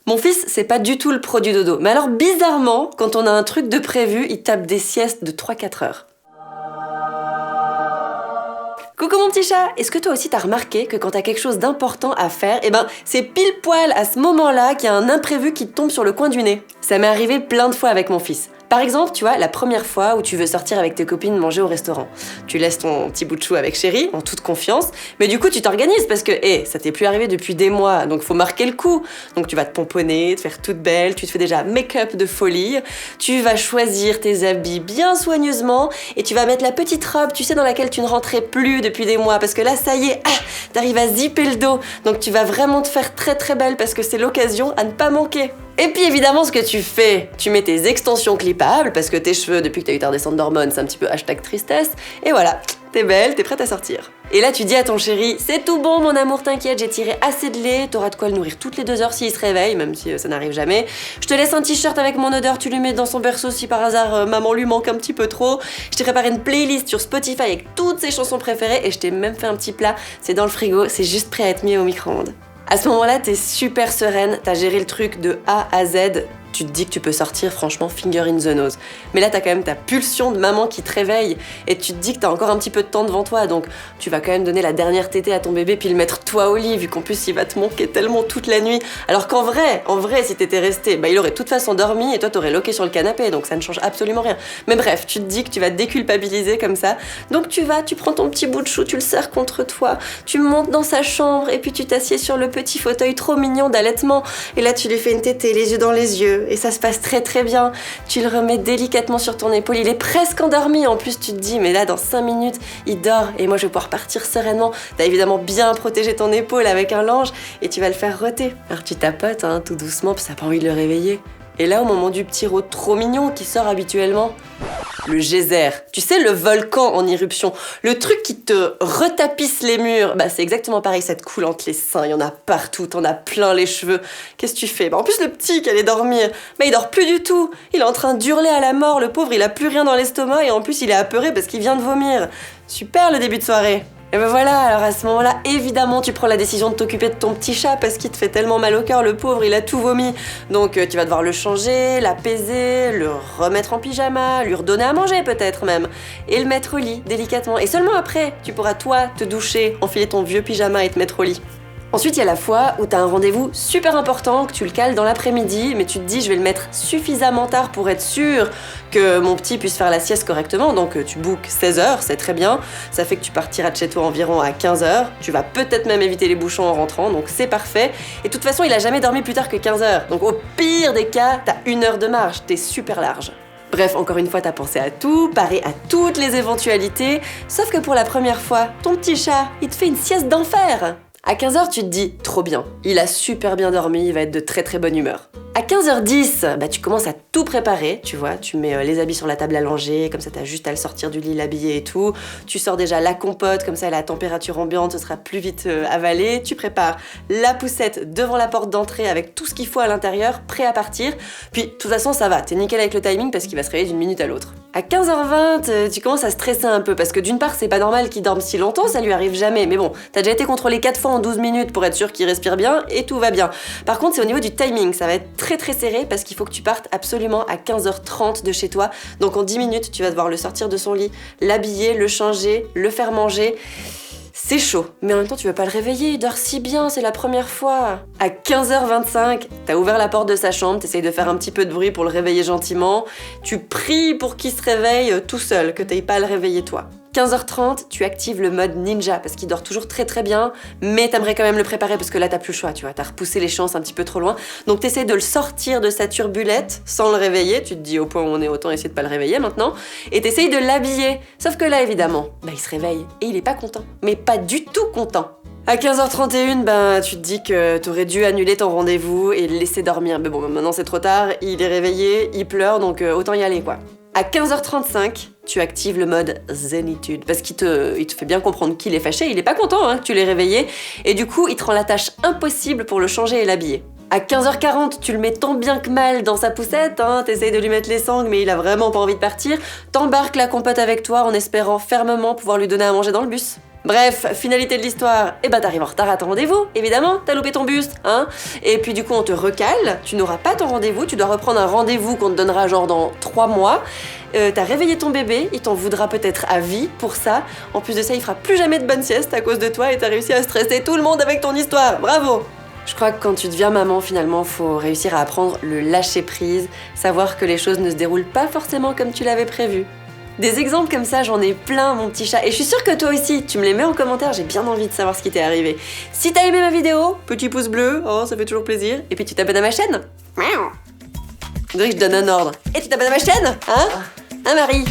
Mon fils, c'est pas du tout le pro du dodo. Mais alors bizarrement, quand on a un truc de prévu, il tape des siestes de 3-4 heures. Coucou mon petit chat, est-ce que toi aussi t'as remarqué que quand t'as quelque chose d'important à faire, c'est pile poil à ce moment-là qu'il y a un imprévu qui te tombe sur le coin du nez? Ça m'est arrivé plein de fois avec mon fils. Par exemple, tu vois, la première fois où tu veux sortir avec tes copines manger au restaurant. Tu laisses ton petit bout de chou avec chérie, en toute confiance, mais du coup tu t'organises parce que, ça t'est plus arrivé depuis des mois, donc faut marquer le coup. Donc tu vas te pomponner, te faire toute belle, tu te fais déjà make-up de folie, tu vas choisir tes habits bien soigneusement et tu vas mettre la petite robe, tu sais, dans laquelle tu ne rentrais plus depuis des mois, parce que là, ça y est, t'arrives à zipper le dos, donc tu vas vraiment te faire très très belle parce que c'est l'occasion à ne pas manquer. Et puis évidemment, ce que tu fais, tu mets tes extensions clippables, parce que tes cheveux, depuis que t'as eu ta redescente d'hormones, c'est un petit peu #tristesse, et voilà, t'es belle, t'es prête à sortir. Et là, tu dis à ton chéri, c'est tout bon mon amour, t'inquiète, j'ai tiré assez de lait, t'auras de quoi le nourrir toutes les 2 heures s'il se réveille, même si ça n'arrive jamais. Je te laisse un t-shirt avec mon odeur, tu lui mets dans son berceau si par hasard maman lui manque un petit peu trop. Je t'ai préparé une playlist sur Spotify avec toutes ses chansons préférées, et je t'ai même fait un petit plat, c'est dans le frigo, c'est juste prêt à être mis au micro-ondes. À ce moment-là, t'es super sereine, t'as géré le truc de A à Z, tu te dis que tu peux sortir, franchement, finger in the nose. Mais là, t'as quand même ta pulsion de maman qui te réveille et tu te dis que t'as encore un petit peu de temps devant toi, donc tu vas quand même donner la dernière tétée à ton bébé puis le mettre toi au lit, vu qu'en plus il va te manquer tellement toute la nuit. Alors qu'en vrai, si t'étais resté, il aurait de toute façon dormi et toi t'aurais loqué sur le canapé, donc ça ne change absolument rien. Mais bref, tu te dis que tu vas te déculpabiliser comme ça, donc tu prends ton petit bout de chou, tu le serres contre toi, tu montes dans sa chambre et puis tu t'assieds sur le petit fauteuil trop mignon d'allaitement et là tu lui fais une tétée, les yeux dans les yeux. Et ça se passe très très bien. Tu le remets délicatement sur ton épaule, il est presque endormi. En plus, tu te dis, mais là, dans 5 minutes, il dort et moi, je vais pouvoir partir sereinement. T'as évidemment bien protégé ton épaule avec un linge et tu vas le faire roter. Alors tu tapotes, tout doucement, puis t'as pas envie de le réveiller. Et là, au moment du petit rot trop mignon qui sort habituellement, le geyser. Tu sais, le volcan en éruption. Le truc qui te retapisse les murs. C'est exactement pareil, ça te coule entre les seins. Il y en a partout, t'en as plein les cheveux. Qu'est-ce que tu fais? En plus, le petit qui allait dormir, il dort plus du tout. Il est en train d'hurler à la mort, le pauvre, il a plus rien dans l'estomac et en plus, il est apeuré parce qu'il vient de vomir. Super le début de soirée. Et voilà, alors à ce moment-là, évidemment, tu prends la décision de t'occuper de ton petit chat parce qu'il te fait tellement mal au cœur, le pauvre, il a tout vomi. Donc tu vas devoir le changer, l'apaiser, le remettre en pyjama, lui redonner à manger peut-être même, et le mettre au lit délicatement. Et seulement après, tu pourras toi te doucher, enfiler ton vieux pyjama et te mettre au lit. Ensuite, il y a la fois où t'as un rendez-vous super important, que tu le cales dans l'après-midi, mais tu te dis je vais le mettre suffisamment tard pour être sûr que mon petit puisse faire la sieste correctement, donc tu bookes 16h, c'est très bien, ça fait que tu partiras de chez toi environ à 15h, tu vas peut-être même éviter les bouchons en rentrant, donc c'est parfait, et de toute façon il a jamais dormi plus tard que 15h, donc au pire des cas, t'as 1 heure de marge, t'es super large. Bref, encore une fois, t'as pensé à tout, paré à toutes les éventualités, sauf que pour la première fois, ton petit chat, il te fait une sieste d'enfer. À 15h, tu te dis, trop bien, il a super bien dormi, il va être de très très bonne humeur. À 15h10, tu commences à tout préparer, tu vois, tu mets les habits sur la table à langer, comme ça t'as juste à le sortir du lit, l'habiller et tout. Tu sors déjà la compote, comme ça elle est à température ambiante, ce sera plus vite avalé. Tu prépares la poussette devant la porte d'entrée avec tout ce qu'il faut à l'intérieur, prêt à partir. Puis de toute façon ça va, t'es nickel avec le timing parce qu'il va se réveiller d'une minute à l'autre. À 15h20, tu commences à stresser un peu parce que d'une part c'est pas normal qu'il dorme si longtemps, ça lui arrive jamais, mais bon, t'as déjà été contrôlé 4 fois en 12 minutes pour être sûr qu'il respire bien et tout va bien. Par contre c'est au niveau du timing, ça va être très très serré parce qu'il faut que tu partes absolument à 15h30 de chez toi, donc en 10 minutes tu vas devoir le sortir de son lit, l'habiller, le changer, le faire manger. C'est chaud, mais en même temps tu veux pas le réveiller, il dort si bien, c'est la première fois. À 15h25, t'as ouvert la porte de sa chambre, t'essayes de faire un petit peu de bruit pour le réveiller gentiment, tu pries pour qu'il se réveille tout seul, que t'ailles pas à le réveiller toi. 15h30, tu actives le mode ninja parce qu'il dort toujours très très bien, mais t'aimerais quand même le préparer parce que là t'as plus le choix, tu vois, t'as repoussé les chances un petit peu trop loin. Donc t'essaies de le sortir de sa turbulette sans le réveiller, tu te dis au point où on est, autant essayer de pas le réveiller maintenant, et t'essayes de l'habiller. Sauf que là évidemment, il se réveille et il est pas content, mais pas du tout content. À 15h31, tu te dis que t'aurais dû annuler ton rendez-vous et le laisser dormir. Mais bon, maintenant c'est trop tard, il est réveillé, il pleure, donc autant y aller quoi. À 15h35, tu actives le mode zénitude parce qu'il te fait bien comprendre qu'il est fâché, il est pas content que tu l'aies réveillé et du coup il te rend la tâche impossible pour le changer et l'habiller. À 15h40, tu le mets tant bien que mal dans sa poussette, t'essayes de lui mettre les sangles mais il a vraiment pas envie de partir, t'embarques la compote avec toi en espérant fermement pouvoir lui donner à manger dans le bus. Bref, finalité de l'histoire, t'arrives en retard à ton rendez-vous, évidemment, t'as loupé ton bus, hein. Et puis du coup on te recale, tu n'auras pas ton rendez-vous, tu dois reprendre un rendez-vous qu'on te donnera genre dans 3 mois. T'as réveillé ton bébé, il t'en voudra peut-être à vie pour ça. En plus de ça, il fera plus jamais de bonne sieste à cause de toi et t'as réussi à stresser tout le monde avec ton histoire, bravo! Je crois que quand tu deviens maman, finalement, faut réussir à apprendre le lâcher-prise, savoir que les choses ne se déroulent pas forcément comme tu l'avais prévu. Des exemples comme ça, j'en ai plein, mon petit chat. Et je suis sûre que toi aussi, tu me les mets en commentaire, j'ai bien envie de savoir ce qui t'est arrivé. Si t'as aimé ma vidéo, petit pouce bleu, oh, ça fait toujours plaisir. Et puis tu t'abonnes à ma chaîne. On dirait que je donne un ordre. Et tu t'abonnes à ma chaîne, hein Marie?